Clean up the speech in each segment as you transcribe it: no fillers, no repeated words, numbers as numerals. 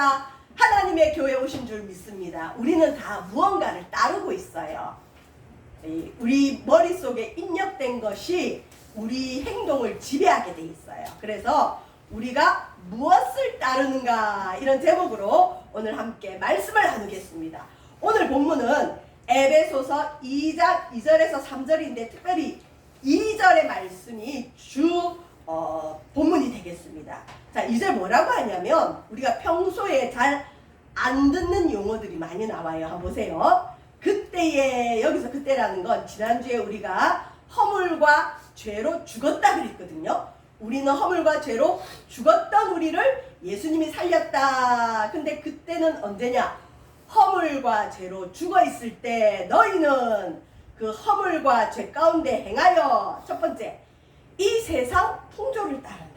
안녕하십니까. 하나님의 교회 오신 줄 믿습니다. 우리는 다 무언가를 따르고 있어요. 우리 머릿속에 입력된 것이 우리 행동을 지배하게 돼 있어요. 그래서 우리가 무엇을 따르는가, 이런 제목으로 오늘 함께 말씀을 나누겠습니다. 오늘 본문은 에베소서 2장 2절에서 3절인데 특별히 2절의 말씀이 주 본문이 되겠습니다. 자, 2절 뭐라고 하냐면, 우리가 평소에 잘 안 듣는 용어들이 많이 나와요. 한번 보세요. 그때에, 여기서 그때라는 건 지난주에 우리가 허물과 죄로 죽었다 그랬거든요. 우리는 허물과 죄로 죽었던 우리를 예수님이 살렸다. 근데 그때는 언제냐? 허물과 죄로 죽어 있을 때 너희는 그 허물과 죄 가운데 행하여, 첫 번째, 이 세상 풍조를 따른다.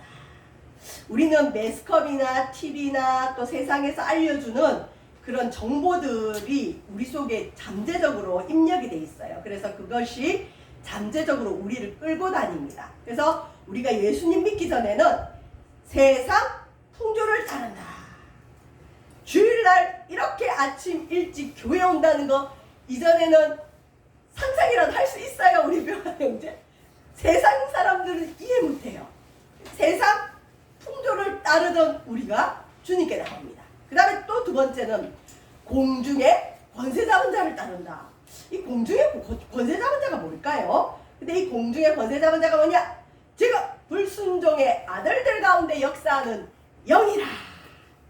우리는 매스컴이나 TV나 또 세상에서 알려주는 그런 정보들이 우리 속에 잠재적으로 입력이 돼 있어요. 그래서 그것이 잠재적으로 우리를 끌고 다닙니다. 그래서 우리가 예수님 믿기 전에는 세상 풍조를 따른다. 주일날 이렇게 아침 일찍 교회 온다는 거 이전에는 상상이라도 할 수 있어요, 우리 병아 형제? 세상 사람들은 이해 못해요. 세상 풍조를 따르던 우리가 주님께 나옵니다. 그 다음에 또 두 번째는 공중의 권세 잡은 자를 따른다. 이 공중의 권세 잡은 자가 뭘까요? 근데 이 공중의 권세 잡은 자가 뭐냐? 지금 불순종의 아들들 가운데 역사하는 영이라.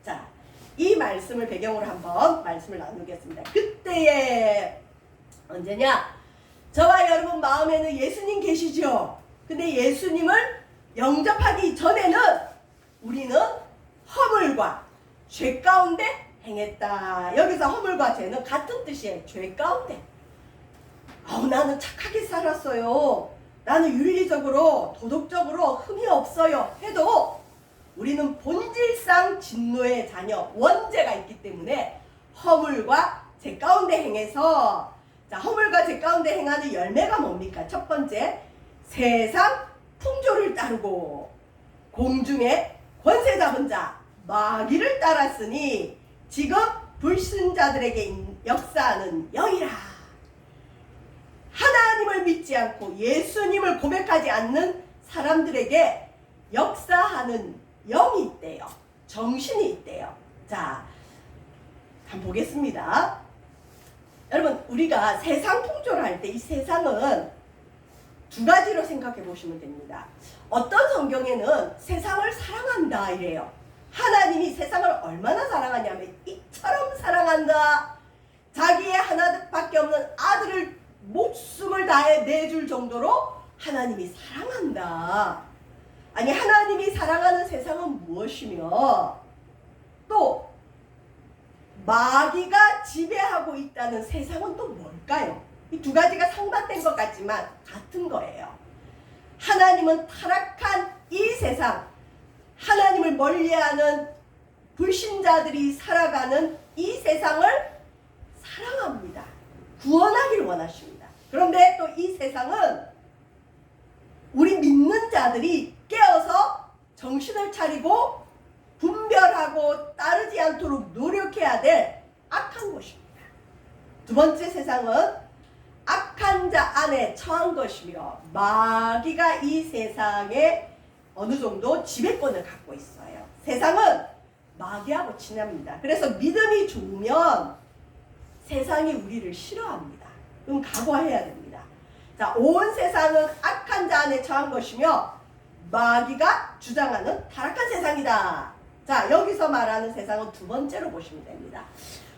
자, 이 말씀을 배경으로 한번 말씀을 나누겠습니다. 그때에 언제냐? 저와 여러분 마음에는 예수님 계시죠? 근데 예수님을 영접하기 전에는 우리는 허물과 죄 가운데 행했다. 여기서 허물과 죄는 같은 뜻이에요. 죄 가운데. 나는 착하게 살았어요. 나는 윤리적으로 도덕적으로 흠이 없어요. 해도 우리는 본질상 진노의 자녀, 원죄가 있기 때문에 허물과 죄 가운데 행해서, 자, 허물과 죄 가운데 행하는 열매가 뭡니까? 첫 번째, 세상 풍조를 따르고 공중에 권세 잡은 자 마귀를 따랐으니 지금 불신자들에게 역사하는 영이라. 하나님을 믿지 않고 예수님을 고백하지 않는 사람들에게 역사하는 영이 있대요. 정신이 있대요. 자, 한번 보겠습니다. 여러분, 우리가 세상 풍조를 할 때 이 세상은 두 가지로 생각해 보시면 됩니다. 어떤 성경에는 세상을 사랑한다 이래요. 하나님이 세상을 얼마나 사랑하냐면 이처럼 사랑한다. 자기의 하나밖에 없는 아들을 목숨을 다해 내줄 정도로 하나님이 사랑한다. 아니, 하나님이 사랑하는 세상은 무엇이며 또 마귀가 지배하고 있다는 세상은 또 뭘까요? 이 두 가지가 상반된 것 같지만 같은 거예요. 하나님은 타락한 이 세상, 하나님을 멀리하는 불신자들이 살아가는 이 세상을 사랑합니다. 구원하기를 원하십니다. 그런데 또 이 세상은 우리 믿는 자들이 깨어서 정신을 차리고 분별하고 따르지 않도록 노력해야 될 악한 곳입니다. 두 번째, 세상은 악한 자 안에 처한 것이며 마귀가 이 세상에 어느 정도 지배권을 갖고 있어요. 세상은 마귀하고 친합니다. 그래서 믿음이 좋으면 세상이 우리를 싫어합니다. 그럼 각오해야 됩니다. 자, 온 세상은 악한 자 안에 처한 것이며 마귀가 주장하는 타락한 세상이다. 자, 여기서 말하는 세상은 두 번째로 보시면 됩니다.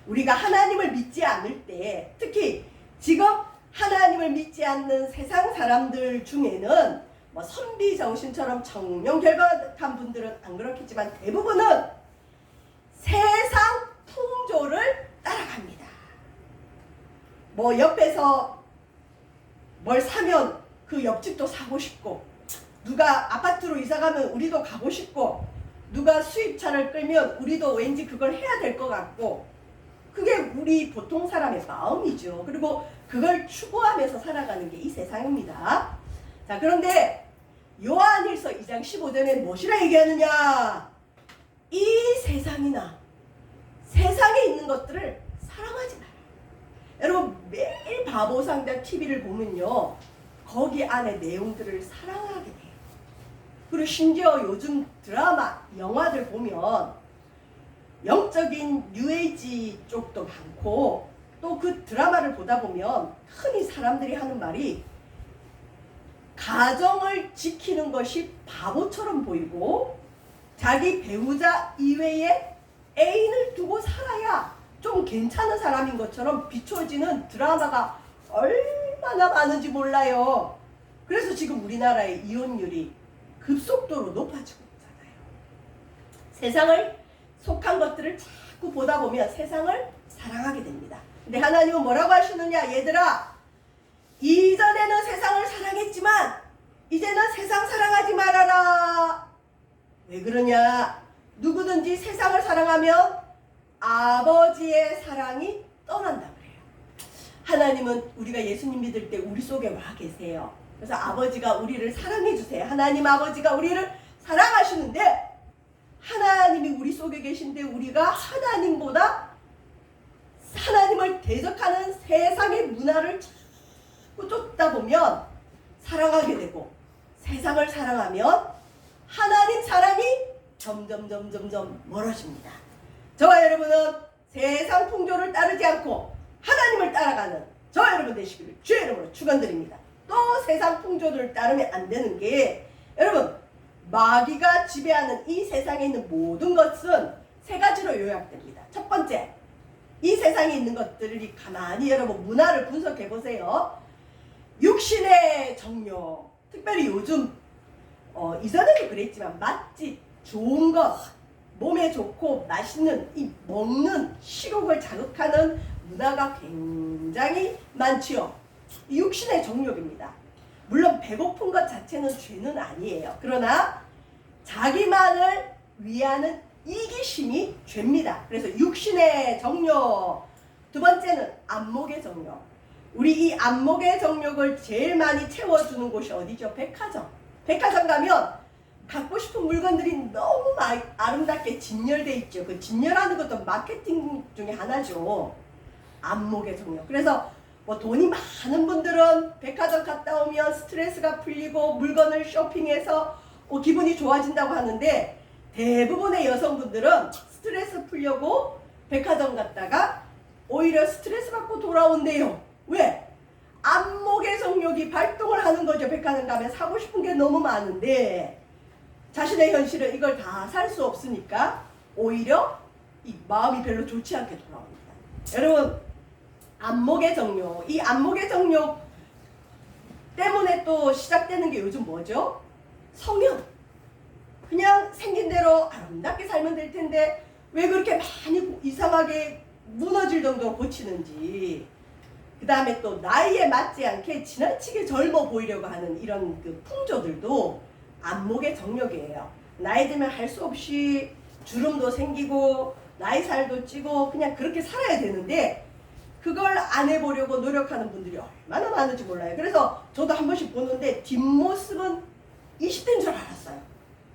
우리가 하나님을 믿지 않을 때, 특히 지금 하나님을 믿지 않는 세상 사람들 중에는 뭐 선비 정신처럼 청명결박한 분들은 안 그렇겠지만 대부분은 세상 풍조를 따라갑니다. 뭐 옆에서 뭘 사면 그 옆집도 사고 싶고, 누가 아파트로 이사가면 우리도 가고 싶고, 누가 수입차를 끌면 우리도 왠지 그걸 해야 될 것 같고, 그게 우리 보통 사람의 마음이죠. 그리고 그걸 추구하면서 살아가는 게 이 세상입니다. 자, 그런데 요한일서 2장 15절에 무엇이라 얘기하느냐? 이 세상이나 세상에 있는 것들을 사랑하지 마라. 여러분 매일 바보상자 TV를 보면요, 거기 안에 내용들을 사랑하게 돼요. 그리고 심지어 요즘 드라마, 영화들 보면 영적인 뉴에이지 쪽도 많고, 또 그 드라마를 보다 보면 흔히 사람들이 하는 말이 가정을 지키는 것이 바보처럼 보이고 자기 배우자 이외에 애인을 두고 살아야 좀 괜찮은 사람인 것처럼 비춰지는 드라마가 얼마나 많은지 몰라요. 그래서 지금 우리나라의 이혼율이 급속도로 높아지고 있잖아요. 세상을 속한 것들을 자꾸 보다 보면 세상을 사랑하게 됩니다. 근데 하나님은 뭐라고 하시느냐? 얘들아, 이전에는 세상을 사랑했지만 이제는 세상 사랑하지 말아라. 왜 그러냐? 누구든지 세상을 사랑하면 아버지의 사랑이 떠난다 그래요. 하나님은 우리가 예수님 믿을 때 우리 속에 와 계세요. 그래서 아버지가 우리를 사랑해 주세요. 하나님 아버지가 우리를 사랑하시는데, 하나님이 우리 속에 계신데 우리가 하나님보다 하나님을 대적하는 세상의 문화를 자꾸 쫓다 보면 사랑하게 되고, 세상을 사랑하면 하나님 사랑이 점점 멀어집니다. 저와 여러분은 세상 풍조를 따르지 않고 하나님을 따라가는 저와 여러분 되시기를 주의 이름으로 축원드립니다. 또 세상 풍조를 따르면 안 되는 게, 여러분 마귀가 지배하는 이 세상에 있는 모든 것은 세 가지로 요약됩니다. 첫 번째, 이 세상에 있는 것들이 가만히 여러분 문화를 분석해 보세요. 육신의 정욕, 특별히 요즘 이전에도 그랬지만 맛집, 좋은 것, 몸에 좋고 맛있는 이 먹는 식욕을 자극하는 문화가 굉장히 많지요. 육신의 정욕입니다. 물론 배고픈 것 자체는 죄는 아니에요. 그러나 자기만을 위하는 이기심이 죄입니다. 그래서 육신의 정욕. 두 번째는 안목의 정욕. 우리 이 안목의 정욕을 제일 많이 채워주는 곳이 어디죠? 백화점. 백화점 가면 갖고 싶은 물건들이 너무 아름답게 진열되어 있죠. 그 진열하는 것도 마케팅 중에 하나죠. 안목의 정욕. 그래서 뭐 돈이 많은 분들은 백화점 갔다 오면 스트레스가 풀리고 물건을 쇼핑해서 기분이 좋아진다고 하는데, 대부분의 여성분들은 스트레스 풀려고 백화점 갔다가 오히려 스트레스 받고 돌아온대요. 왜? 안목의 정욕이 발동을 하는 거죠. 백화점 가면 사고 싶은 게 너무 많은데 자신의 현실은 이걸 다 살 수 없으니까 오히려 이 마음이 별로 좋지 않게 돌아옵니다. 여러분, 안목의 정욕, 이 안목의 정욕 때문에 또 시작되는 게 요즘 뭐죠? 성형. 그냥 생긴 대로 아름답게 살면 될 텐데 왜 그렇게 많이 이상하게 무너질 정도로 고치는지. 그 다음에 또 나이에 맞지 않게 지나치게 젊어 보이려고 하는 이런 그 풍조들도 안목의 정욕이에요. 나이 들면 할 수 없이 주름도 생기고 나이 살도 찌고 그냥 그렇게 살아야 되는데 그걸 안 해보려고 노력하는 분들이 얼마나 많은지 몰라요. 그래서 저도 한 번씩 보는데 뒷모습은 20대인 줄 알았어요.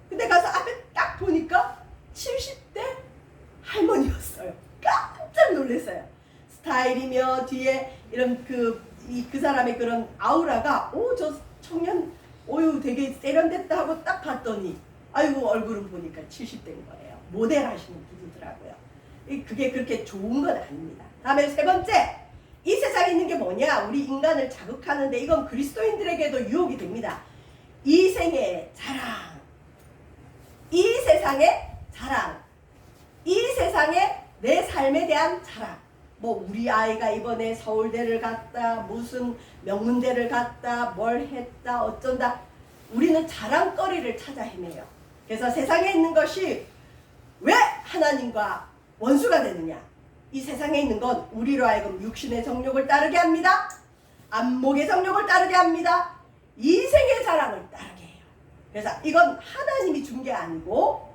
근데 가서 앞에 딱 보니까 70대 할머니였어요. 깜짝 놀랐어요. 스타일이며 뒤에 이런 그 사람의 그런 아우라가 저 청년 되게 세련됐다 하고 딱 봤더니 아이고 얼굴은 보니까 70대인 거예요. 모델 하시는 분이더라고요. 그게 그렇게 좋은 건 아닙니다. 다음에 세 번째, 이 세상에 있는 게 뭐냐? 우리 인간을 자극하는데 이건 그리스도인들에게도 유혹이 됩니다. 이 생의 자랑, 이 세상의 자랑, 이 세상의 내 삶에 대한 자랑. 뭐 우리 아이가 이번에 서울대를 갔다, 무슨 명문대를 갔다, 뭘 했다, 어쩐다. 우리는 자랑거리를 찾아 헤매요. 그래서 세상에 있는 것이 왜 하나님과 원수가 되느냐? 이 세상에 있는 건 우리로 하여금 육신의 정욕을 따르게 합니다. 안목의 정욕을 따르게 합니다. 이생의 자랑을 따르게 해요. 그래서 이건 하나님이 준 게 아니고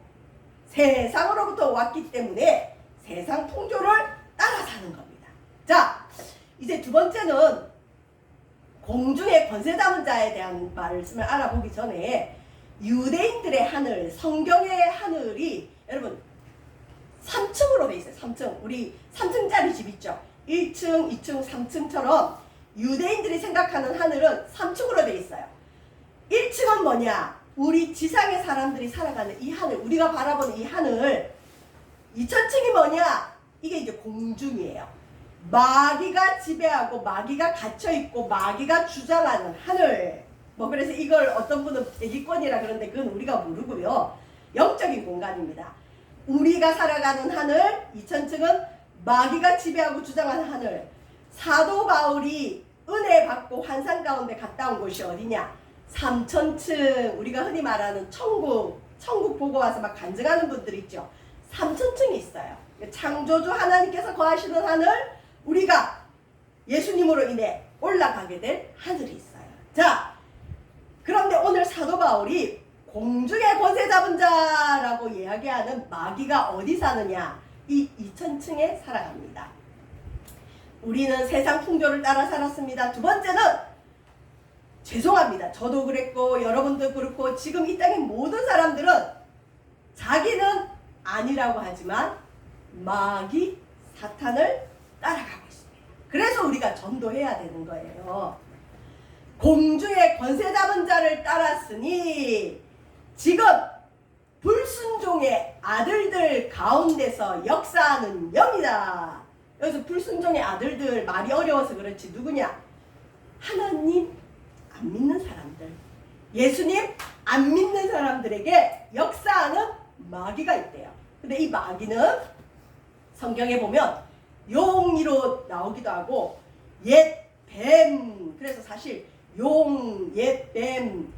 세상으로부터 왔기 때문에 세상 풍조를 따라 사는 겁니다. 자, 이제 두 번째는 공중의 권세 잡은 자에 대한 말씀을 알아보기 전에 유대인들의 하늘, 성경의 하늘이 여러분 3층으로 돼 있어요. 3층. 우리 3층짜리 집 있죠. 1층, 2층, 3층처럼 유대인들이 생각하는 하늘은 3층으로 돼 있어요. 1층은 뭐냐? 우리 지상의 사람들이 살아가는 이 하늘, 우리가 바라보는 이 하늘. 2000층이 뭐냐? 이게 이제 공중이에요. 마귀가 지배하고 마귀가 갇혀있고 마귀가 주장하는 하늘. 뭐 그래서 이걸 어떤 분은 대기권이라 그러는데 그건 우리가 모르고요. 영적인 공간입니다. 우리가 살아가는 하늘, 2000층은 마귀가 지배하고 주장하는 하늘. 사도 바울이 은혜 받고 환상 가운데 갔다 온 곳이 어디냐? 3000층. 우리가 흔히 말하는 천국 보고 와서 막 간증하는 분들 있죠. 3000층이 있어요. 창조주 하나님께서 거하시는 하늘, 우리가 예수님으로 인해 올라가게 될 하늘이 있어요. 자, 그런데 오늘 사도 바울이 공중의 권세 잡은 자라고 이야기하는 마귀가 어디 사느냐? 이 2000층에 살아갑니다. 우리는 세상 풍조를 따라 살았습니다. 두 번째는 죄송합니다. 저도 그랬고 여러분도 그렇고 지금 이 땅의 모든 사람들은 자기는 아니라고 하지만 마귀 사탄을 따라가고 있습니다. 그래서 우리가 전도해야 되는 거예요. 공주의 권세 잡은 자를 따랐으니 지금 불순종의 아들들 가운데서 역사하는 영이다. 여기서 불순종의 아들들 말이 어려워서 그렇지 누구냐? 하나님 안 믿는 사람들, 예수님 안 믿는 사람들에게 역사하는 마귀가 있대요. 근데 이 마귀는 성경에 보면 용이로 나오기도 하고 옛 뱀, 그래서 사실 용, 옛 뱀,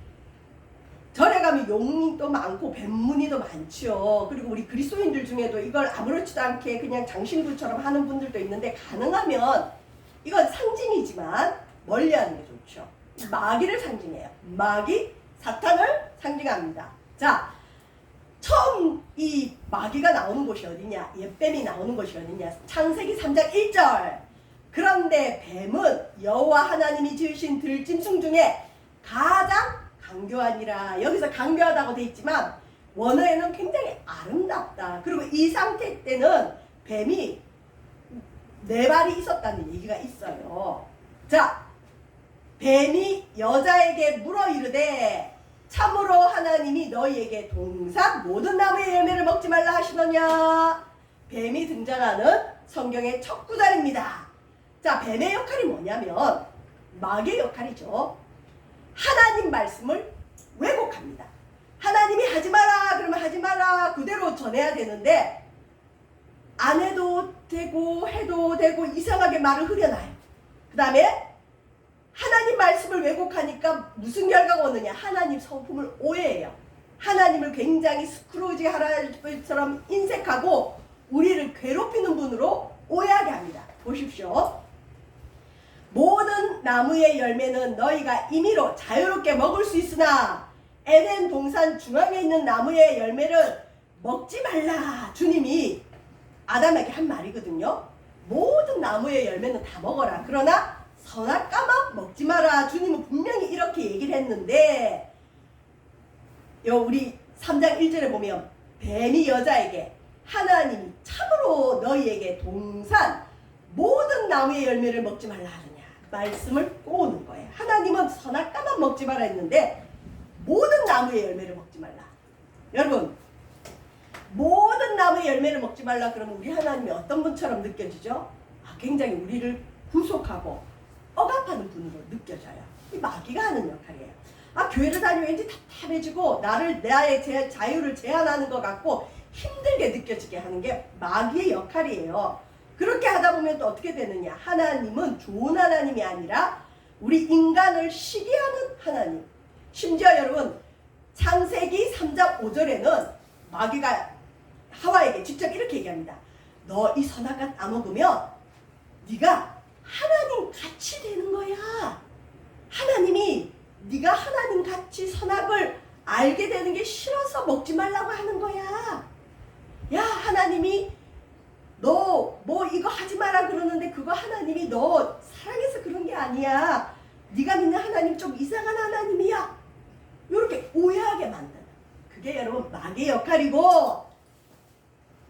절에 가면 용이 또 많고 뱀무늬도 많죠. 그리고 우리 그리스도인들 중에도 이걸 아무렇지도 않게 그냥 장신구처럼 하는 분들도 있는데 가능하면 이건 상징이지만 멀리하는 게 좋죠. 마귀를 상징해요. 마귀, 사탄을 상징합니다. 자, 처음 이 마귀가 나오는 곳이 어디냐? 옛뱀이 나오는 곳이 어디냐? 창세기 3장 1절. 그런데 뱀은 여호와 하나님이 지으신 들짐승 중에 가장 강교하니라. 여기서 강교하다고 돼 있지만 원어에는 굉장히 아름답다. 그리고 이 상태 때는 뱀이 4발이 있었다는 얘기가 있어요. 자, 뱀이 여자에게 물어 이르되 참으로 하나님이 너희에게 동산 모든 나무의 열매를 먹지 말라 하시느냐. 뱀이 등장하는 성경의 첫 구절입니다. 자, 뱀의 역할이 뭐냐면 마귀의 역할이죠. 하나님 말씀을 왜곡합니다. 하나님이 하지 마라 그러면 하지 마라 그대로 전해야 되는데 안 해도 되고 해도 되고 이상하게 말을 흐려놔요. 그 다음에 하나님 말씀을 왜곡하니까 무슨 결과가 오느냐? 하나님 성품을 오해해요. 하나님을 굉장히 스크루지 할아버지처럼 인색하고 우리를 괴롭히는 분으로 오해하게 합니다. 보십시오. 모든 나무의 열매는 너희가 임의로 자유롭게 먹을 수 있으나 에덴 동산 중앙에 있는 나무의 열매를 먹지 말라. 주님이 아담에게 한 말이거든요. 모든 나무의 열매는 다 먹어라. 그러나 선악과만 먹지 마라. 주님은 분명히 이렇게 얘기를 했는데 우리 3장 1절에 보면 뱀이 여자에게 하나님이 참으로 너희에게 동산 모든 나무의 열매를 먹지 말라 하느냐 말씀을 꼬우는 거예요. 하나님은 선악과만 먹지 마라 했는데 모든 나무의 열매를 먹지 말라. 여러분, 모든 나무의 열매를 먹지 말라 그러면 우리 하나님이 어떤 분처럼 느껴지죠? 굉장히 우리를 구속하고 억압하는 분으로 느껴져요. 이 마귀가 하는 역할이에요. 교회를 다니면 왠지 답답해지고 나의 자유를 제한하는 것 같고 힘들게 느껴지게 하는 게 마귀의 역할이에요. 그렇게 하다 보면 또 어떻게 되느냐? 하나님은 좋은 하나님이 아니라 우리 인간을 시기하는 하나님. 심지어 여러분 창세기 3장 5절에는 마귀가 하와에게 직접 이렇게 얘기합니다. 너 이 선악과 따먹으면 네가 하나님 같이 되는 거야. 하나님이 네가 하나님 같이 선악을 알게 되는 게 싫어서 먹지 말라고 하는 거야. 야, 하나님이 너 뭐 이거 하지 마라 그러는데 그거 하나님이 너 사랑해서 그런 게 아니야. 네가 믿는 하나님 좀 이상한 하나님이야. 이렇게 오해하게 만드는 그게 여러분 마귀의 역할이고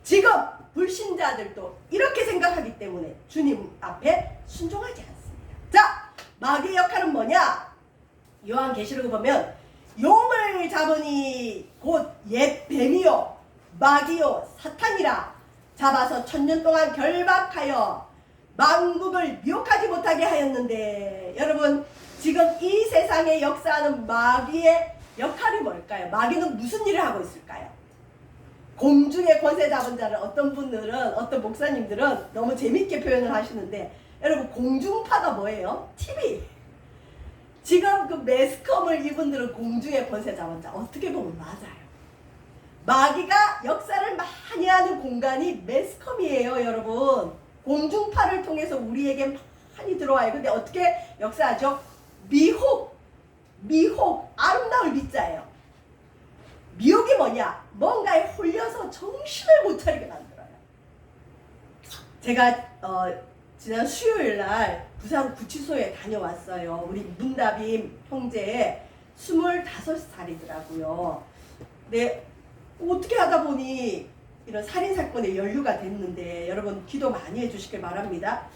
지금 불신자들도 이렇게 생각하기 때문에 주님 앞에 순종하지 않습니다. 자, 마귀의 역할은 뭐냐? 요한계시록을 보면 용을 잡으니 곧 옛 뱀이요 마귀요 사탄이라 잡아서 1000년 동안 결박하여 만국을 미혹하지 못하게 하였는데, 여러분 지금 이 세상에 역사하는 마귀의 역할이 뭘까요? 마귀는 무슨 일을 하고 있을까요? 공중의 권세 잡은 자를 어떤 분들은, 어떤 목사님들은 너무 재밌게 표현을 하시는데, 여러분 공중파가 뭐예요? TV. 지금 그 매스컴을 이분들은 공중의 권세 잡은 자, 어떻게 보면 맞아요. 마귀가 역사를 많이 하는 공간이 매스컴이에요, 여러분. 공중파를 통해서 우리에게 많이 들어와요. 근데 어떻게 역사하죠? 미혹, 아름다울 미자예요. 미혹이 뭐냐? 뭔가에 홀려서 정신을 못 차리게 만들어요. 제가 지난 수요일날 부산 구치소에 다녀왔어요. 우리 문다빔 형제 25살이더라고요. 근데 어떻게 하다 보니 이런 살인사건에 연루가 됐는데, 여러분 기도 많이 해주시길 바랍니다.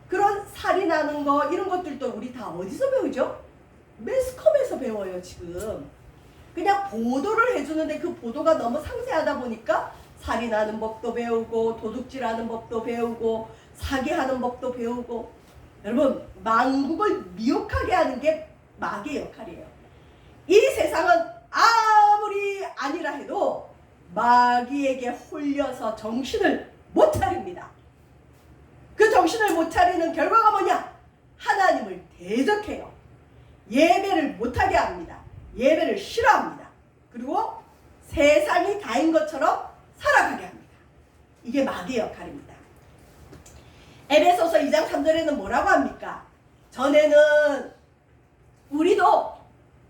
그런 살인하는 거 이런 것들도 우리 다 어디서 배우죠? 매스컴에서 배워요. 지금 그냥 보도를 해주는데 그 보도가 너무 상세하다 보니까 살인하는 법도 배우고 도둑질하는 법도 배우고 사기하는 법도 배우고, 여러분 만국을 미혹하게 하는 게 마귀의 역할이에요. 이 세상은 아무리 아니라 해도 마귀에게 홀려서 정신을 못 차립니다. 그 정신을 못 차리는 결과가 뭐냐? 하나님을 대적해요. 예배를 못하게 합니다. 예배를 싫어합니다. 그리고 세상이 다인 것처럼 살아가게 합니다. 이게 마귀의 역할입니다. 에베소서 2장 3절에는 뭐라고 합니까? 전에는 우리도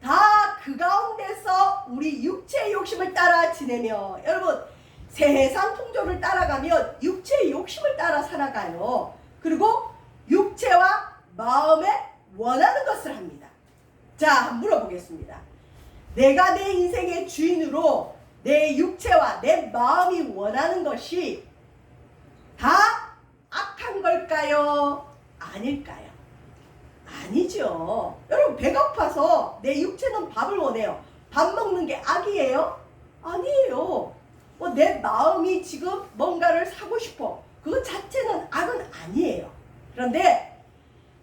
다 그 가운데서 우리 육체의 욕심을 따라 지내며, 여러분 세상 풍조를 따라가면 육체의 욕심을 따라 살아가요. 그리고 육체와 마음에 원하는 것을 합니다. 자, 한번 물어보겠습니다. 내가 내 인생의 주인으로 내 육체와 내 마음이 원하는 것이 다 악한 걸까요? 아닐까요? 아니죠. 여러분 배가 고파서 내 육체는 밥을 원해요. 밥 먹는 게 악이에요? 아니에요. 내 마음이 지금 뭔가를 사고 싶어. 그것 자체는 악은 아니에요. 그런데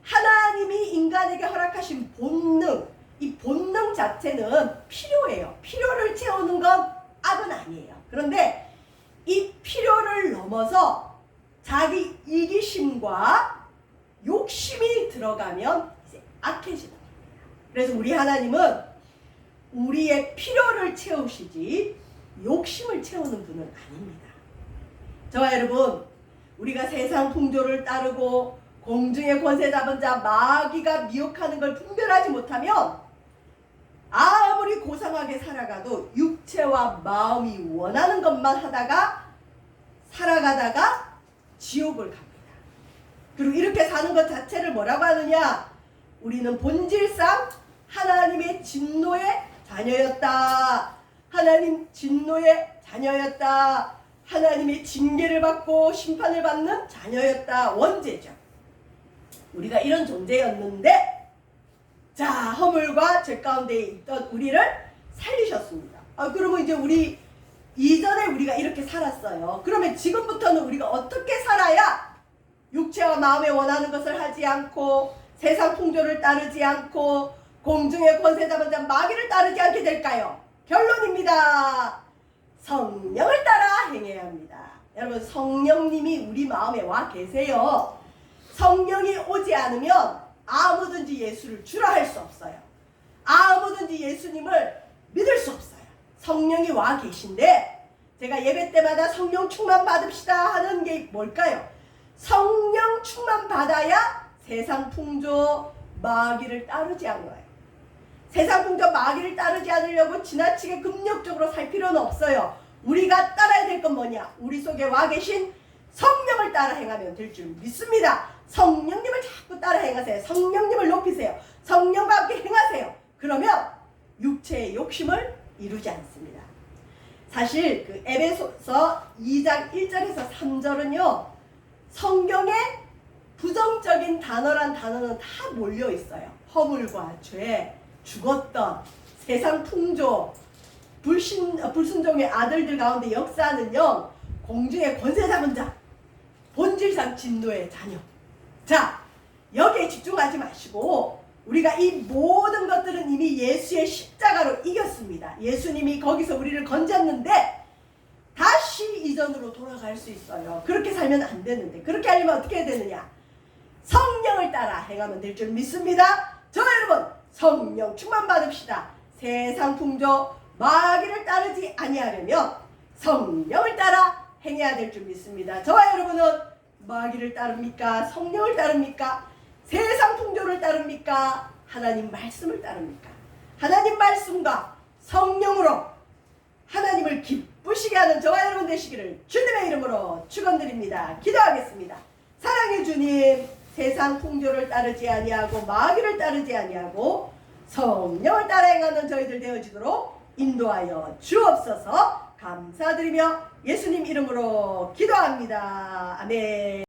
하나님이 인간에게 허락하신 본능, 이 본능 자체는 필요해요. 필요를 채우는 건 악은 아니에요. 그런데 이 필요를 넘어서 자기 이기심과 욕심이 들어가면 이제 악해지는 겁니다. 그래서 우리 하나님은 우리의 필요를 채우시지 욕심을 채우는 분은 아닙니다. 저와 여러분, 우리가 세상 풍조를 따르고 공중의 권세 잡은 자 마귀가 미혹하는 걸 분별하지 못하면 아무리 고상하게 살아가도 육체와 마음이 원하는 것만 하다가 살아가다가 지옥을 갑니다. 그리고 이렇게 사는 것 자체를 뭐라고 하느냐? 우리는 본질상 하나님의 진노의 자녀였다. 하나님 진노의 자녀였다. 하나님의 징계를 받고 심판을 받는 자녀였다. 원죄죠. 우리가 이런 존재였는데, 자, 허물과 죄 가운데 있던 우리를 살리셨습니다. 그러면 이제 우리 이전에 우리가 이렇게 살았어요. 그러면 지금부터는 우리가 어떻게 살아야 육체와 마음에 원하는 것을 하지 않고 세상 풍조를 따르지 않고 공중의 권세 잡은 자 마귀를 따르지 않게 될까요? 결론입니다. 성령을 따라 행해야 합니다. 여러분, 성령님이 우리 마음에 와 계세요. 성령이 오지 않으면 아무든지 예수를 주라 할 수 없어요. 아무든지 예수님을 믿을 수 없어요. 성령이 와 계신데, 제가 예배 때마다 성령 충만 받읍시다 하는 게 뭘까요? 성령 충만 받아야 세상 풍조 마귀를 따르지 않아요. 세상 풍조 마귀를 따르지 않으려고 지나치게 금욕적으로 살 필요는 없어요. 우리가 따라야 될 건 뭐냐? 우리 속에 와 계신 성령을 따라 행하면 될 줄 믿습니다. 성령님을 자꾸 따라 행하세요. 성령님을 높이세요. 성령과 함께 행하세요. 그러면 육체의 욕심을 이루지 않습니다. 사실 그 에베소서 2장 1절에서 3절은요. 성경에 부정적인 단어란 단어는 다 몰려 있어요. 허물과 죄, 죽었던 세상 풍조, 불순종의 아들들 가운데 역사하는 영, 공중의 권세 잡은 자, 본질상 진노의 자녀. 자, 여기에 집중하지 마시고 우리가 이 모든 것들은 이미 예수의 십자가로 이겼습니다. 예수님이 거기서 우리를 건졌는데 다시 이전으로 돌아갈 수 있어요. 그렇게 살면 안 되는데, 그렇게 하려면 어떻게 해야 되느냐? 성령을 따라 행하면 될 줄 믿습니다. 저와 여러분, 성령 충만 받읍시다. 세상 풍조 마귀를 따르지 아니하려면 성령을 따라 행해야 될 줄 믿습니다. 저와 여러분은 마귀를 따릅니까? 성령을 따릅니까? 세상 풍조를 따릅니까? 하나님 말씀을 따릅니까? 하나님 말씀과 성령으로 하나님을 기쁘시게 하는 저와 여러분 되시기를 주님의 이름으로 축원드립니다. 기도하겠습니다. 사랑의 주님, 세상 풍조를 따르지 아니하고 마귀를 따르지 아니하고 성령을 따라 행하는 저희들 되어지도록 인도하여 주옵소서. 감사드리며 예수님 이름으로 기도합니다. 아멘.